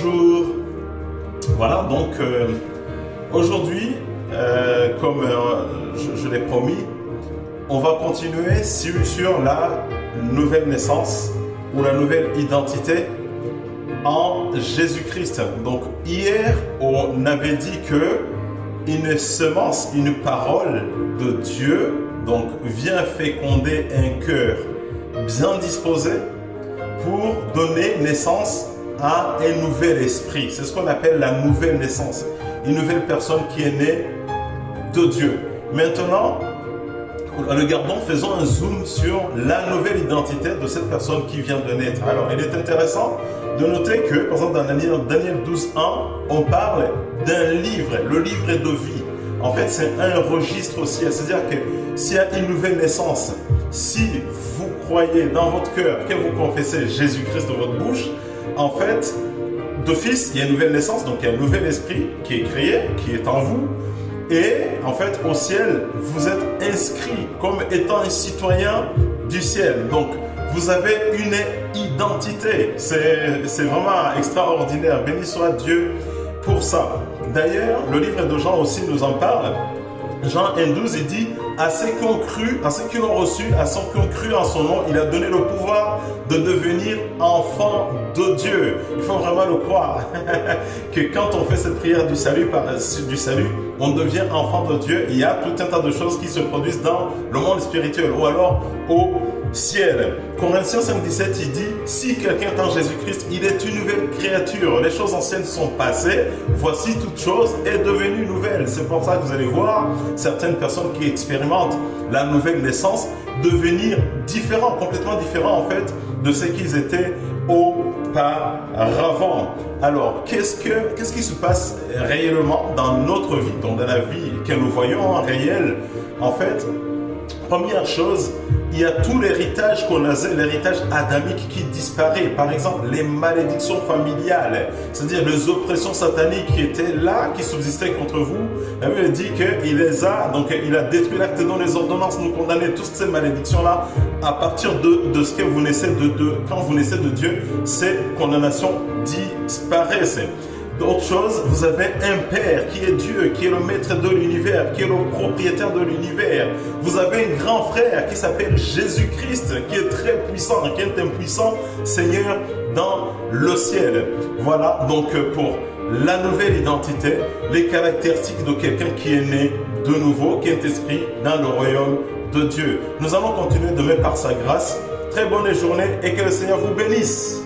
Bonjour. Voilà, donc aujourd'hui, comme je l'ai promis, on va continuer sur la nouvelle naissance ou la nouvelle identité en Jésus-Christ. Donc hier, on avait dit que une semence, une parole de Dieu, donc vient féconder un cœur bien disposé pour donner naissance à un nouvel esprit. C'est ce qu'on appelle la nouvelle naissance. Une nouvelle personne qui est née de Dieu. Maintenant, regardons, faisons un zoom sur la nouvelle identité de cette personne qui vient de naître. Alors, il est intéressant de noter que, par exemple, dans Daniel 12:1, on parle d'un livre, le livre de vie. En fait, c'est un registre au ciel. C'est-à-dire que s'il y a une nouvelle naissance, si vous croyez dans votre cœur que vous confessez Jésus-Christ de votre bouche, en fait, d'office, il y a une nouvelle naissance, donc il y a un nouvel esprit qui est créé, qui est en vous. Et en fait, au ciel, vous êtes inscrit comme étant un citoyen du ciel. Donc, vous avez une identité. C'est vraiment extraordinaire. Béni soit Dieu pour ça. D'ailleurs, le livre de Jean aussi nous en parle. Jean 1,12, il dit « À ceux qui ont cru, à ceux qui l'ont reçu, à ceux qui ont cru en son nom, il a donné le pouvoir de devenir enfant de Dieu. » Il faut vraiment le croire, que quand on fait cette prière du salut, on devient enfant de Dieu. Il y a tout un tas de choses qui se produisent dans le monde spirituel ou alors au ciel. Corinthiens 5,17, il dit « Si quelqu'un est en Jésus-Christ, il est une nouvelle créature. Les choses anciennes sont passées. Voici toute chose est devenue nouvelle. » C'est pour ça que vous allez voir certaines personnes qui expérimentent la nouvelle naissance devenir différents, complètement différents en fait de ce qu'ils étaient auparavant. Alors, qu'est-ce qui se passe réellement dans notre vie, donc dans la vie que nous voyons en réel? En fait, première chose, il y a tout l'héritage qu'on a, l'héritage adamique qui disparaît. Par exemple, les malédictions familiales, c'est-à-dire les oppressions sataniques qui étaient là, qui subsistaient contre vous. La Bible dit qu'il les a, donc il a détruit l'acte dont les ordonnances nous condamnaient, toutes ces malédictions-là, à partir de ce que vous naissez quand vous naissez de Dieu, ces condamnations disparaissent. D'autres choses, vous avez un Père qui est Dieu, qui est le maître de l'univers, qui est le propriétaire de l'univers. Vous avez un grand frère qui s'appelle Jésus-Christ, qui est très puissant, qui est un puissant Seigneur dans le ciel. Voilà donc pour la nouvelle identité, les caractéristiques de quelqu'un qui est né de nouveau, qui est inscrit dans le royaume de Dieu. Nous allons continuer demain par sa grâce. Très bonne journée et que le Seigneur vous bénisse.